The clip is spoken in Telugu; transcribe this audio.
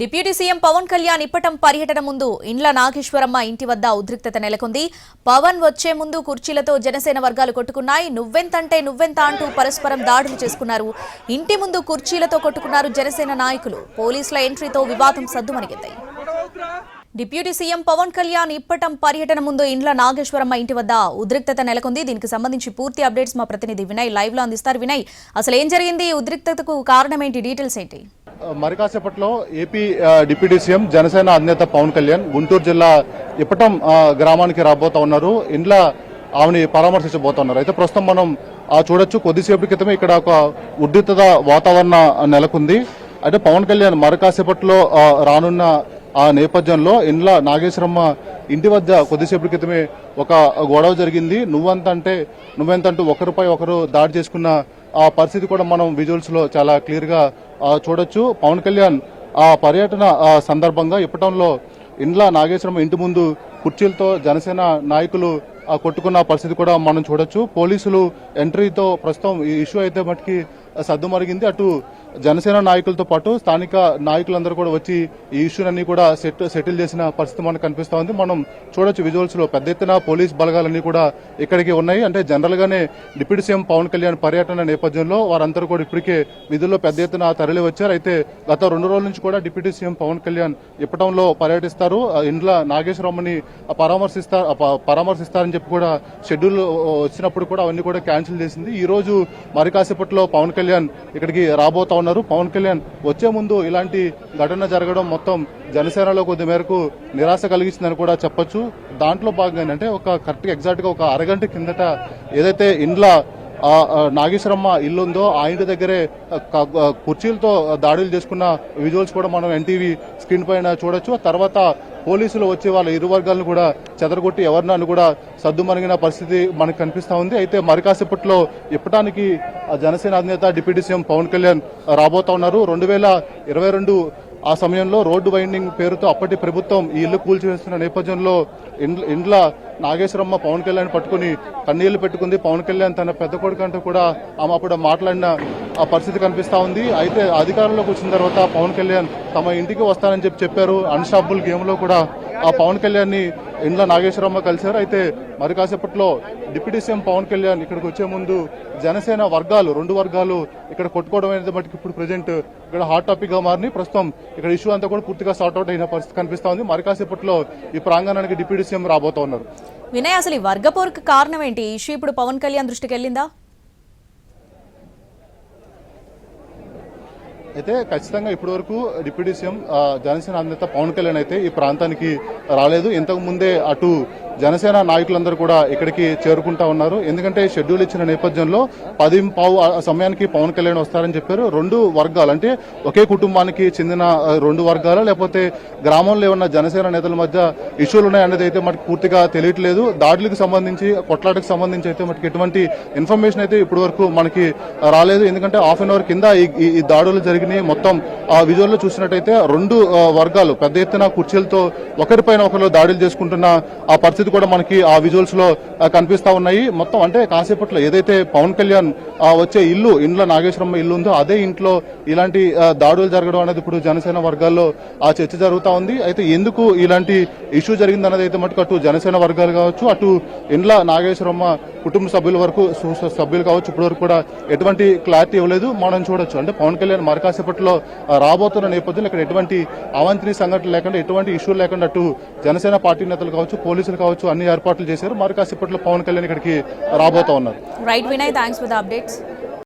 డిప్యూటీ సీఎం పవన్ కళ్యాణ్ ఇప్పటం పర్యటన ముందు ఇండ్ల నాగేశ్వరమ్మ ఇంటి వద్ద ఉద్రిక్తత నెలకొంది. పవన్ వచ్చే ముందు కుర్చీలతో జనసేన వర్గాలు కొట్టుకున్నాయి. నువ్వెంతంటే నువ్వెంత అంటూ పరస్పరం దాడులు చేసుకున్నారు. ఇంటి ముందు కుర్చీలతో కొట్టుకున్నారు జనసేన నాయకులు. పోలీసుల ఎంట్రీతో వివాదం సద్దుమణిగింది. డిప్యూటీ సీఎం పవన్ కళ్యాణ్ ఇప్పటం పర్యటన ముందు ఇండ్ల నాగేశ్వరమ్మ ఇంటి వద్ద ఉద్రిక్తత నెలకొంది. దీనికి సంబంధించి పూర్తి అప్డేట్స్ మా ప్రతినిధి వినయ్ లైవ్ లో అందిస్తారు. వినయ్, అసలు ఏం జరిగింది? ఉద్రిక్తతకు కారణం ఏంటి? డీటెయిల్స్ ఏంటి? మరి కాసేపట్లో ఏపీ డిప్యూటీ సీఎం జనసేన అధినేత పవన్ కళ్యాణ్ గుంటూరు జిల్లా ఇప్పటం గ్రామానికి రాబోతా ఉన్నారు. ఇండ్ల ఆమెని పరామర్శించబోతున్నారు. అయితే ప్రస్తుతం మనం చూడొచ్చు, కొద్దిసేపటి క్రితమే ఇక్కడ ఒక ఉద్రిక్తత వాతావరణం నెలకొంది. అంటే పవన్ కళ్యాణ్ మరి కాసేపట్లో రానున్న ఆ నేపథ్యంలో ఇండ్ల నాగేశ్వరమ్మ ఇంటి వద్ద కొద్దిసేపటి క్రితమే ఒక గొడవ జరిగింది. నువ్వెంతంటూ ఒకరిపై ఒకరు దాడి చేసుకున్న ఆ పరిస్థితి కూడా మనం విజువల్స్ లో చాలా క్లియర్ గా చూడొచ్చు. పవన్ కళ్యాణ్ ఆ పర్యటన సందర్భంగా ఇప్పటంలో ఇండ్ల నాగేశ్వరమ్మ ఇంటి ముందు కుర్చీలతో జనసేన నాయకులు కొట్టుకున్న పరిస్థితి కూడా మనం చూడొచ్చు. పోలీసులు ఎంట్రీతో ప్రస్తుతం ఈ ఇష్యూ అయితే మటుకి సద్దుమరిగింది. అటు జనసేన నాయకులతో పాటు స్థానిక నాయకులందరూ కూడా వచ్చి ఈ ఇష్యూలన్నీ కూడా సెటిల్ చేసిన పరిస్థితి మనకు కనిపిస్తా ఉంది. మనం చూడొచ్చు విజువల్స్ లో పెద్ద ఎత్తున పోలీస్ బలగాలన్నీ కూడా ఇక్కడికి ఉన్నాయి. అంటే జనరల్ గానే డిప్యూటీ సీఎం పవన్ కళ్యాణ్ పర్యటన నేపథ్యంలో వారందరూ కూడా ఇప్పటికే విధుల్లో పెద్ద ఎత్తున తరలి వచ్చారు. అయితే గత 2 రోజుల నుంచి కూడా డిప్యూటీ సీఎం పవన్ కళ్యాణ్ ఇప్పటంలో పర్యటిస్తారు. ఇండ్ల నాగేశ్వరమ్మని పరామర్శిస్తారని చెప్పి కూడా షెడ్యూల్ వచ్చినప్పుడు కూడా అవన్నీ కూడా క్యాన్సిల్ చేసింది. ఈ రోజు మరి కాసేపట్లో పవన్ కళ్యాణ్ ఇక్కడికి రాబోతా ఉన్నారు. పవన్ కళ్యాణ్ వచ్చే ముందు ఇలాంటి ఘటన జరగడం మొత్తం జనసేనలో కొద్ది మేరకు నిరాశ కలిగించిందని కూడా చెప్పొచ్చు. దాంట్లో భాగంగా అంటే ఒక కరెక్ట్ ఎగ్జాక్ట్ గా ఒక అరగంట కిందట ఏదైతే ఇండ్ల నాగేశ్వరమ్మ ఇల్లుందో ఆ ఇంటి దగ్గరే కుర్చీలతో దాడులు చేసుకున్న విజువల్స్ కూడా మనం ఎన్టీవీ స్క్రీన్ పైన చూడొచ్చు. తర్వాత పోలీసులు వచ్చి వాళ్ళ ఇరు వర్గాలను కూడా చెదరగొట్టి ఎవరినన్ను కూడా సద్దుమణిగిన పరిస్థితి మనకు కనిపిస్తా ఉంది. అయితే మరి కాసేపట్లో ఇప్పటానికి జనసేన అధినేత డిప్యూటీ సీఎం పవన్ కళ్యాణ్ రాబోతా ఉన్నారు. 2022 ఆ సమయంలో రోడ్డు వైండింగ్ పేరుతో అప్పటి ప్రభుత్వం ఈ ఇల్లు కూల్చివేస్తున్న నేపథ్యంలో ఇండ్ల నాగేశ్వరమ్మ పవన్ కళ్యాణ్ పట్టుకుని కన్నీళ్లు పెట్టుకుంది. పవన్ కళ్యాణ్ తన పెద్ద కొడుకు అంటూ కూడా ఆమె అప్పుడు మాట్లాడిన ఆ పరిస్థితి కనిపిస్తా ఉంది. అయితే అధికారంలోకి వచ్చిన తర్వాత పవన్ కళ్యాణ్ తమ ఇంటికి వస్తానని చెప్పారు. అన్స్టాపబుల్ గేమ్ లో కూడా ఆ పవన్ కళ్యాణ్ ని ఇండ్ల నాగేశ్వరమ్మ కలిశారు. అయితే మరి కాసేపట్లో డిప్యూటీ సీఎం పవన్ కళ్యాణ్ ఇక్కడికి వచ్చే ముందు జనసేన వర్గాలు 2 వర్గాలు ఇక్కడ కొట్టుకోవడం అనేది బట్టి ఇప్పుడు ప్రజెంట్ ఇక్కడ హాట్ టాపిక్ గా మారిని ప్రస్తుతం ఇక్కడ ఇష్యూ అంతా కూడా పూర్తిగా సార్ట్అవుట్ అయిన పరిస్థితి కనిపిస్తా ఉంది. మరి కాసేపట్లో ఈ ప్రాంగణానికి డిప్యూటీ సీఎం రాబోతా ఉన్నారు. వినయ్, అసలు ఈ వర్గపోరుకు కారణం ఏంటి? ఈ ఇష్యూ ఇప్పుడు పవన్ కళ్యాణ్ దృష్టికి వెళ్ళిందా? అయితే ఖచ్చితంగా ఇప్పటి వరకు డిప్యూటీ సీఎం జనసేన అధినేత పవన్ కళ్యాణ్ అయితే ఈ ప్రాంతానికి రాలేదు. ఇంతకు ముందే అటు జనసేన నాయకులందరూ కూడా ఇక్కడికి చేరుకుంటా ఉన్నారు. ఎందుకంటే షెడ్యూల్ ఇచ్చిన నేపథ్యంలో 10:15 సమయానికి పవన్ కళ్యాణ్ వస్తారని చెప్పారు. 2 వర్గాలు అంటే ఒకే కుటుంబానికి చెందిన 2 వర్గాలు లేకపోతే గ్రామంలో ఉన్న జనసేన నేతల మధ్య ఇష్యూలు ఉన్నాయనేది అయితే మనకి పూర్తిగా తెలియట్లేదు. దాడులకు సంబంధించి కొట్లాటకు సంబంధించి అయితే మనకి ఎటువంటి ఇన్ఫర్మేషన్ అయితే ఇప్పటి వరకు మనకి రాలేదు. ఎందుకంటే హాఫ్ అన్ అవర్ కింద ఈ దాడులు జరిగినాయి. మొత్తం ఆ విజువల్లో చూసినట్టయితే 2 వర్గాలు పెద్ద ఎత్తున కుర్చీలతో ఒకరిపైన ఒకరు దాడులు చేసుకుంటున్న ఆ పరిస్థితి కూడా మనకి ఆ విజువల్స్ లో కనిపిస్తా ఉన్నాయి. మొత్తం అంటే కాసేపట్లో ఏదైతే పవన్ కళ్యాణ్ వచ్చే ఇండ్ల నాగేశ్వరమ్మ ఇల్లు ఉందో అదే ఇంట్లో ఇలాంటి దాడులు జరగడం అనేది ఇప్పుడు జనసేన వర్గాల్లో ఆ చర్చ జరుగుతా ఉంది. అయితే ఎందుకు ఇలాంటి ఇష్యూ జరిగిందన్నది అయితే మటుకు అటు జనసేన వర్గాలు కావచ్చు, అటు ఇండ్ల నాగేశ్వరమ్మ కుటుంబ సభ్యులు కావచ్చు ఇప్పటి వరకు కూడా ఎటువంటి క్లారిటీ ఇవ్వలేదు. మనం చూడొచ్చు అంటే పవన్ కళ్యాణ్ మరి కాసేపట్లో రాబోతున్న నేపథ్యంలో ఇక్కడ ఎటువంటి అవాంఛనీయ సంఘటన లేకుండా ఎటువంటి ఇష్యూ లేకుండా అటు జనసేన పార్టీ నేతలు కావచ్చు, పోలీసులు కావచ్చు అన్ని ఏర్పాట్లు చేశారు. మరి కాసేపట్లో పవన్ కళ్యాణ్ ఇక్కడికి రాబోతా ఉన్నారు. Right Vinay, thanks for the updates.